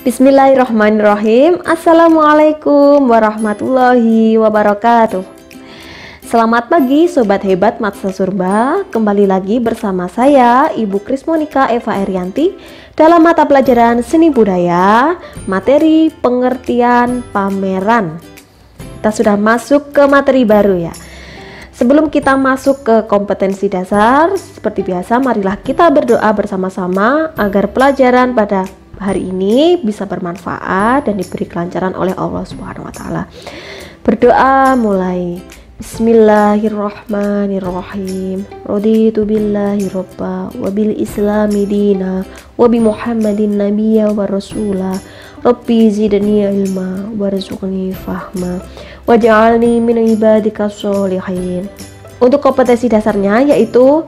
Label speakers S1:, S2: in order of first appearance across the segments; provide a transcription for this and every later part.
S1: Bismillahirrahmanirrahim. Assalamualaikum warahmatullahi wabarakatuh. Selamat pagi Sobat Hebat Maksa Surba. Kembali lagi bersama saya Ibu Krismonika Eva Erianti dalam mata pelajaran Seni Budaya, materi pengertian pameran. Kita sudah masuk ke materi baru ya. Sebelum kita masuk ke kompetensi dasar, seperti biasa marilah kita berdoa bersama-sama agar pelajaran pada hari ini bisa bermanfaat dan diberi kelancaran oleh Allah Subhanahu wa taala. Berdoa mulai. Bismillahirrahmanirrahim. Raditu billahi robba wa bil islami dina wa bi Muhammadin nabiyya wa rasula. Rabbi zidni ilma warzuqni fahma waj'alni min ibadikas sholihin. Untuk kompetensi dasarnya yaitu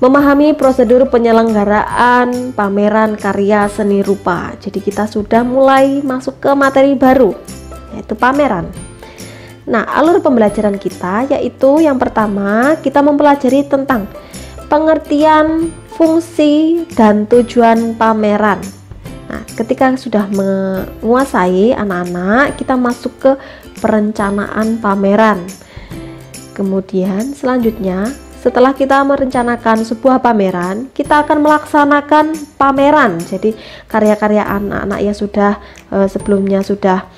S1: memahami prosedur penyelenggaraan pameran karya seni rupa. Jadi kita sudah mulai masuk ke materi baru yaitu pameran. Nah, alur pembelajaran kita yaitu yang pertama kita mempelajari tentang pengertian, fungsi, dan tujuan pameran. Nah, ketika sudah menguasai anak-anak, kita masuk ke perencanaan pameran. Kemudian selanjutnya setelah kita merencanakan sebuah pameran, kita akan melaksanakan pameran. Jadi karya-karya anak-anak yang sudah sebelumnya sudah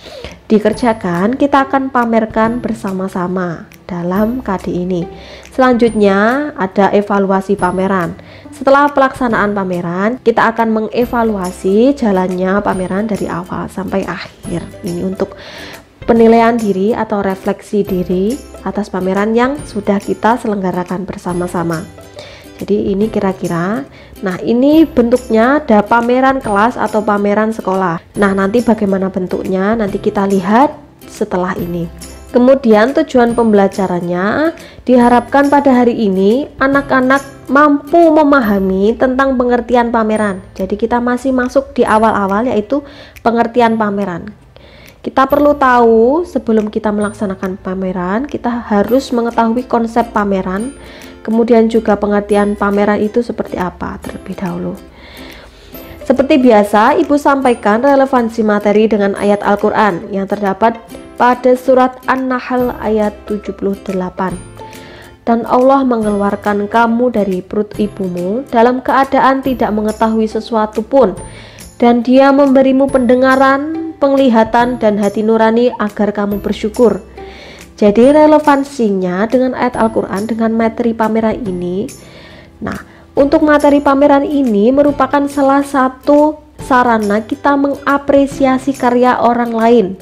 S1: dikerjakan, kita akan pamerkan bersama-sama dalam KD ini. Selanjutnya ada evaluasi pameran. Setelah pelaksanaan pameran, kita akan mengevaluasi jalannya pameran dari awal sampai akhir. Ini untuk penilaian diri atau refleksi diri atas pameran yang sudah kita selenggarakan bersama-sama. Jadi ini kira-kira, nah ini bentuknya ada pameran kelas atau pameran sekolah. Nah nanti bagaimana bentuknya nanti kita lihat setelah ini. Kemudian tujuan pembelajarannya diharapkan pada hari ini anak-anak mampu memahami tentang pengertian pameran. Jadi kita masih masuk di awal-awal yaitu pengertian pameran. Kita perlu tahu sebelum kita melaksanakan pameran, kita harus mengetahui konsep pameran, kemudian juga pengertian pameran itu seperti apa terlebih dahulu. Seperti biasa, Ibu sampaikan relevansi materi dengan ayat Al-Quran yang terdapat pada surat An-Nahl ayat 78. Dan Allah mengeluarkan kamu dari perut ibumu dalam keadaan tidak mengetahui sesuatu pun, dan Dia memberimu pendengaran, penglihatan, dan hati nurani agar kamu bersyukur. Jadi relevansinya dengan ayat Al-Quran dengan materi pameran ini. Nah, untuk materi pameran ini merupakan salah satu sarana kita mengapresiasi karya orang lain.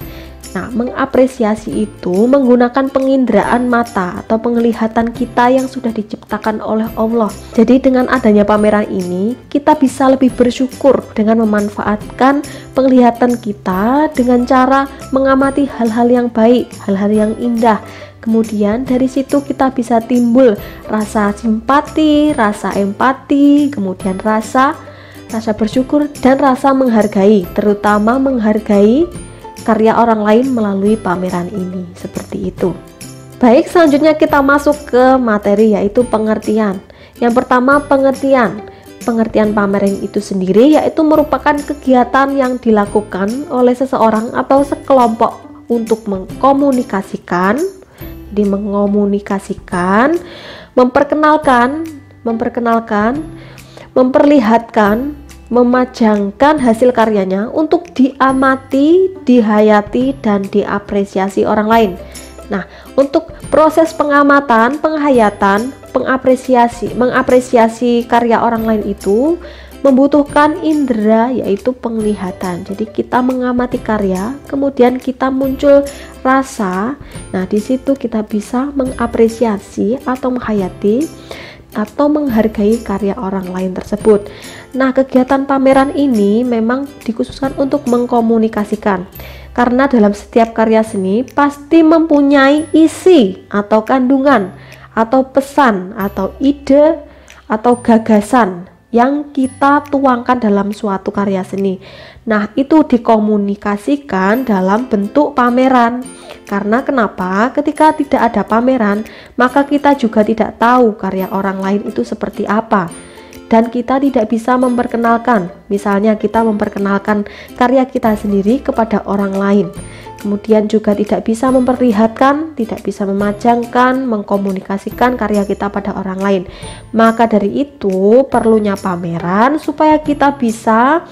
S1: Nah, mengapresiasi itu menggunakan penginderaan mata atau penglihatan kita yang sudah diciptakan oleh Allah. Jadi dengan adanya pameran ini, kita bisa lebih bersyukur dengan memanfaatkan penglihatan kita dengan cara mengamati hal-hal yang baik, hal-hal yang indah. Kemudian dari situ kita bisa timbul rasa simpati, rasa empati, kemudian rasa bersyukur dan rasa menghargai, terutama menghargai karya orang lain melalui pameran ini. Seperti itu. Baik, selanjutnya kita masuk ke materi yaitu pengertian. Yang pertama pengertian pameran itu sendiri yaitu merupakan kegiatan yang dilakukan oleh seseorang atau sekelompok untuk mengkomunikasikan, memperkenalkan, memperlihatkan, memajangkan hasil karyanya untuk diamati, dihayati, dan diapresiasi orang lain. Nah, untuk proses pengamatan, penghayatan, mengapresiasi karya orang lain itu membutuhkan indera yaitu penglihatan. Jadi kita mengamati karya, kemudian kita muncul rasa. Nah, di situ kita bisa mengapresiasi atau menghayati atau menghargai karya orang lain tersebut. Nah, kegiatan pameran ini memang dikhususkan untuk mengkomunikasikan, karena dalam setiap karya seni pasti mempunyai isi atau kandungan atau pesan atau ide atau gagasan yang kita tuangkan dalam suatu karya seni. Nah, itu dikomunikasikan dalam bentuk pameran. Karena kenapa? Ketika tidak ada pameran, maka kita juga tidak tahu karya orang lain itu seperti apa. dan kita tidak bisa memperkenalkan. Misalnya kita memperkenalkan karya kita sendiri kepada orang lain. Kemudian juga tidak bisa memperlihatkan, tidak bisa memajangkan, mengkomunikasikan karya kita pada orang lain. Maka dari itu perlunya pameran supaya kita bisa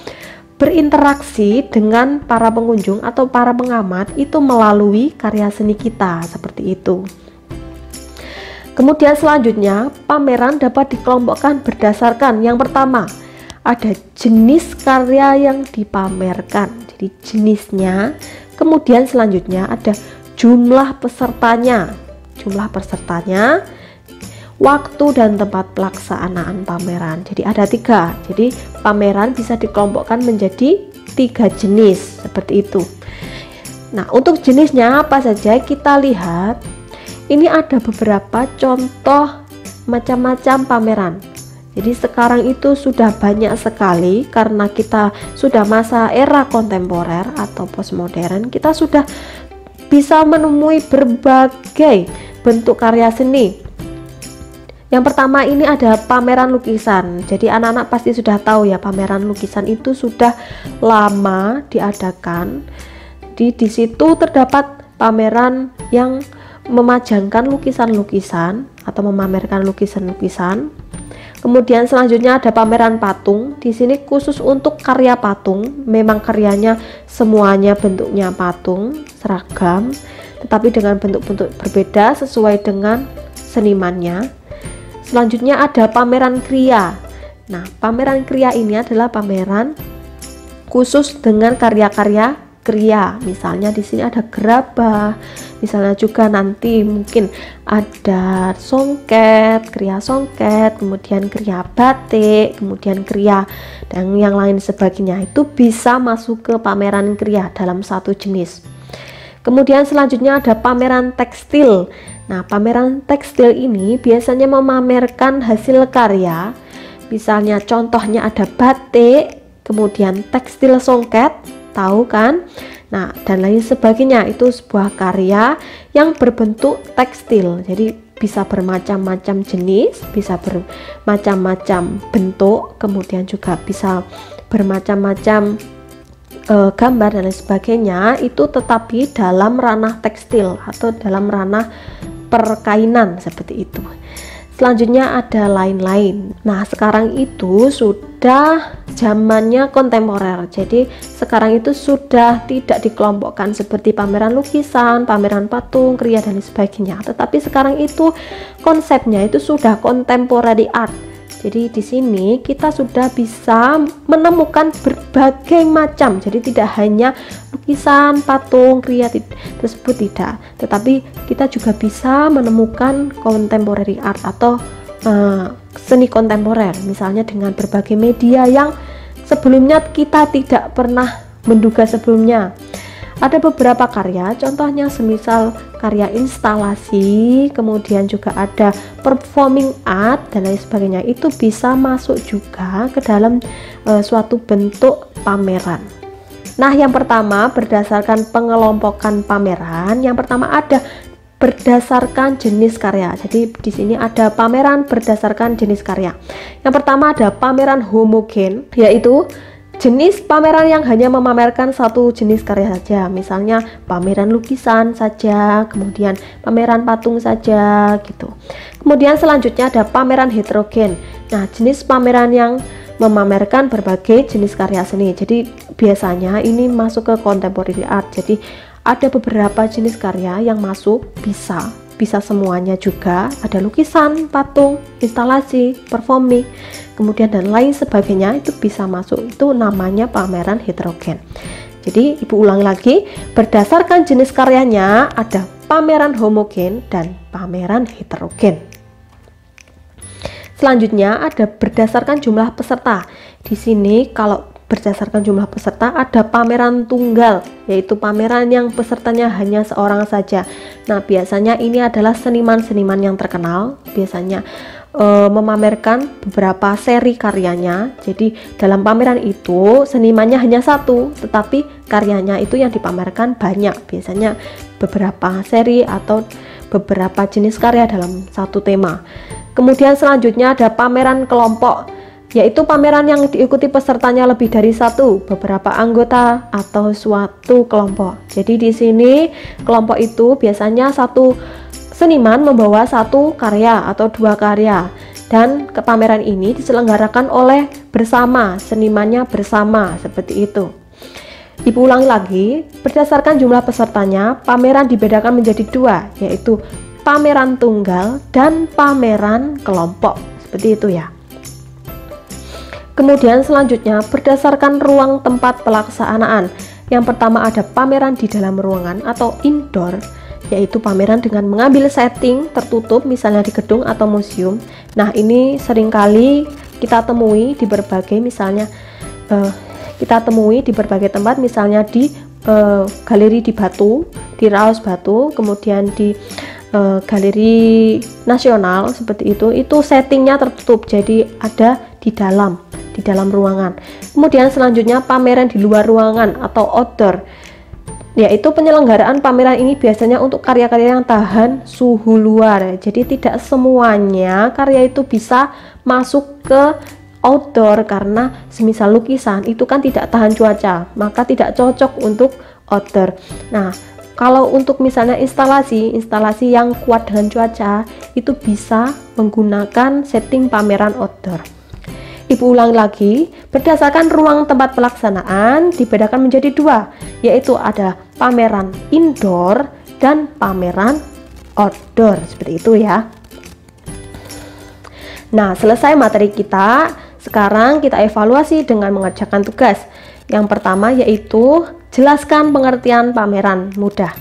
S1: berinteraksi dengan para pengunjung atau para pengamat itu melalui karya seni kita, seperti itu. Kemudian selanjutnya, pameran dapat dikelompokkan berdasarkan yang pertama, ada jenis karya yang dipamerkan, jadi jenisnya. Kemudian selanjutnya ada jumlah pesertanya, waktu dan tempat pelaksanaan pameran. Jadi ada 3. Jadi pameran bisa dikelompokkan menjadi 3 jenis, seperti itu. Nah, untuk jenisnya apa saja kita lihat. Ini ada beberapa contoh macam-macam pameran. Jadi sekarang itu sudah banyak sekali karena kita sudah masa era kontemporer atau postmodern. Kita sudah bisa menemui berbagai bentuk karya seni. Yang pertama ini ada pameran lukisan. Jadi anak-anak pasti sudah tahu ya, pameran lukisan itu sudah lama diadakan. Di situ terdapat pameran yang memajangkan lukisan-lukisan atau memamerkan lukisan-lukisan. Kemudian selanjutnya ada pameran patung. Di sini khusus untuk karya patung. Memang karyanya semuanya bentuknya patung, seragam, tetapi dengan bentuk-bentuk berbeda sesuai dengan senimannya. Selanjutnya ada pameran kriya. Nah, pameran kriya ini adalah pameran khusus dengan karya-karya kriya. Misalnya di sini ada gerabah, misalnya juga nanti mungkin ada songket, kriya songket, kemudian kriya batik, kemudian kriya dan yang lain sebagainya. Itu bisa masuk ke pameran kriya dalam satu jenis. Kemudian selanjutnya ada pameran tekstil. Nah, pameran tekstil ini biasanya memamerkan hasil karya. Misalnya contohnya ada batik, kemudian tekstil songket, tahu kan? Nah, dan lain sebagainya. Itu sebuah karya yang berbentuk tekstil. Jadi bisa bermacam-macam jenis, bisa bermacam-macam bentuk, kemudian juga bisa bermacam-macam gambar dan lain sebagainya. Itu tetapi dalam ranah tekstil atau dalam ranah perkainan, seperti itu. Selanjutnya ada lain-lain. Nah, sekarang itu sudah zamannya kontemporer. Jadi sekarang itu sudah tidak dikelompokkan seperti pameran lukisan, pameran patung, kriya dan lain sebagainya. Tetapi sekarang itu konsepnya itu sudah contemporary art. Jadi di sini kita sudah bisa menemukan berbagai macam. Jadi tidak hanya lukisan, patung, kriya tersebut tidak, tetapi kita juga bisa menemukan contemporary art atau seni kontemporer, misalnya dengan berbagai media yang sebelumnya kita tidak pernah menduga sebelumnya. Ada beberapa karya, contohnya semisal karya instalasi, kemudian juga ada performing art dan lain sebagainya. Itu bisa masuk juga ke dalam suatu bentuk pameran. Nah, yang pertama berdasarkan pengelompokan pameran. Yang pertama ada berdasarkan jenis karya. Jadi di sini ada pameran berdasarkan jenis karya. Yang pertama ada pameran homogen, yaitu jenis pameran yang hanya memamerkan satu jenis karya saja. Misalnya pameran lukisan saja, kemudian pameran patung saja gitu. Kemudian selanjutnya ada pameran heterogen. Nah, jenis pameran yang memamerkan berbagai jenis karya seni. Jadi biasanya ini masuk ke contemporary art. Jadi ada beberapa jenis karya yang masuk, bisa semuanya juga. Ada lukisan, patung, instalasi, performing, kemudian dan lain sebagainya, itu bisa masuk. Itu namanya pameran heterogen. Jadi ibu ulang lagi, berdasarkan jenis karyanya ada pameran homogen dan pameran heterogen. Selanjutnya ada berdasarkan jumlah peserta. Di sini kalau berdasarkan jumlah peserta ada pameran tunggal, yaitu pameran yang pesertanya hanya seorang saja. Nah, biasanya ini adalah seniman-seniman yang terkenal, biasanya memamerkan beberapa seri karyanya. Jadi dalam pameran itu senimannya hanya satu, tetapi karyanya itu yang dipamerkan banyak, biasanya beberapa seri atau beberapa jenis karya dalam satu tema. Kemudian selanjutnya ada pameran kelompok. yaitu pameran yang diikuti pesertanya lebih dari satu, beberapa anggota, atau suatu kelompok. Jadi di sini kelompok itu biasanya satu seniman membawa satu karya atau dua karya, dan ke pameran ini diselenggarakan oleh bersama, senimannya bersama, seperti itu. Ibu ulangi lagi, berdasarkan jumlah pesertanya, pameran dibedakan menjadi dua, yaitu pameran tunggal dan pameran kelompok, seperti itu ya. Kemudian selanjutnya berdasarkan ruang tempat pelaksanaan. Yang pertama ada pameran di dalam ruangan atau indoor, yaitu pameran dengan mengambil setting tertutup, misalnya di gedung atau museum. Nah, ini seringkali kita temui di berbagai, misalnya tempat, misalnya di galeri di Batu, di Raos Batu, kemudian di galeri nasional, seperti itu settingnya tertutup, jadi ada di dalam ruangan. Kemudian selanjutnya pameran di luar ruangan atau outdoor, yaitu penyelenggaraan pameran ini biasanya untuk karya-karya yang tahan suhu luar. Jadi tidak semuanya karya itu bisa masuk ke outdoor, karena semisal lukisan itu kan tidak tahan cuaca, maka tidak cocok untuk outdoor. Nah, kalau untuk misalnya instalasi yang kuat dengan cuaca, itu bisa menggunakan setting pameran outdoor. Ibu ulangi lagi, berdasarkan ruang tempat pelaksanaan dibedakan menjadi dua, yaitu ada pameran indoor dan pameran outdoor, seperti itu ya. Nah, selesai materi kita, sekarang kita evaluasi dengan mengerjakan tugas. Yang pertama yaitu jelaskan pengertian pameran, mudah.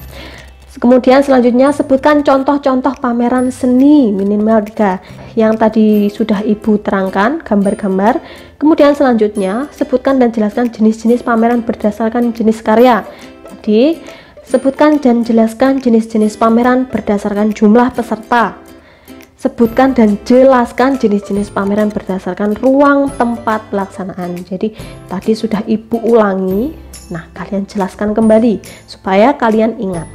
S1: Kemudian selanjutnya sebutkan contoh-contoh pameran seni, minimal 3 yang tadi sudah Ibu terangkan, gambar-gambar. Kemudian selanjutnya sebutkan dan jelaskan jenis-jenis pameran berdasarkan jenis karya. Jadi sebutkan dan jelaskan jenis-jenis pameran berdasarkan jumlah peserta. Sebutkan dan jelaskan jenis-jenis pameran berdasarkan ruang tempat pelaksanaan. Jadi tadi sudah Ibu ulangi, nah kalian jelaskan kembali supaya kalian ingat.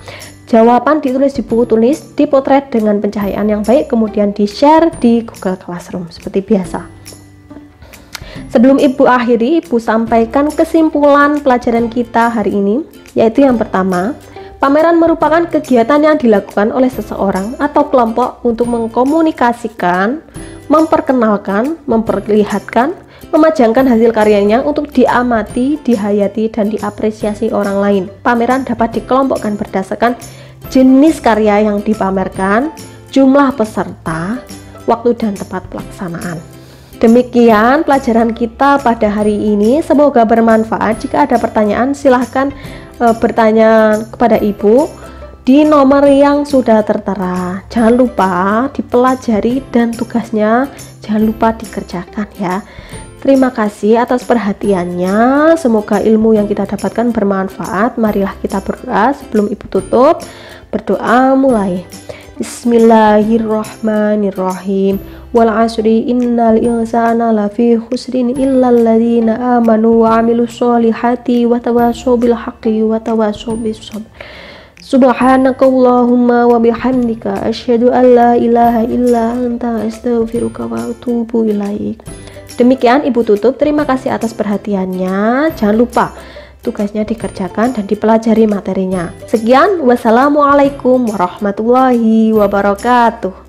S1: Jawaban ditulis di buku tulis, dipotret dengan pencahayaan yang baik, kemudian di-share di Google Classroom seperti biasa. Sebelum Ibu akhiri, Ibu sampaikan kesimpulan pelajaran kita hari ini, yaitu yang pertama, pameran merupakan kegiatan yang dilakukan oleh seseorang atau kelompok untuk mengkomunikasikan, memperkenalkan, memperlihatkan, memajangkan hasil karyanya untuk diamati, dihayati, dan diapresiasi orang lain. Pameran dapat dikelompokkan berdasarkan jenis karya yang dipamerkan, jumlah peserta, waktu dan tempat pelaksanaan. Demikian pelajaran kita pada hari ini, semoga bermanfaat. Jika ada pertanyaan silahkan bertanya kepada Ibu di nomor yang sudah tertera. Jangan lupa dipelajari dan tugasnya jangan lupa dikerjakan ya. Terima kasih atas perhatiannya, semoga ilmu yang kita dapatkan bermanfaat. Marilah kita berdoa sebelum Ibu tutup. Berdoa mulai. Bismillahirrahmanirrahim. Wal asri innal insana lafi khusrin illal ladzina amanu wa amilus solihati wa tawassaw bil haqqi wa tawassaw bis sabr. Subhanakallahumma wa bihamdika asyhadu an la ilaha illa anta astaghfiruka wa atubu ilaik. Demikian Ibu tutup. Terima kasih atas perhatiannya. Jangan lupa tugasnya dikerjakan dan dipelajari materinya. Sekian, wassalamualaikum warahmatullahi wabarakatuh.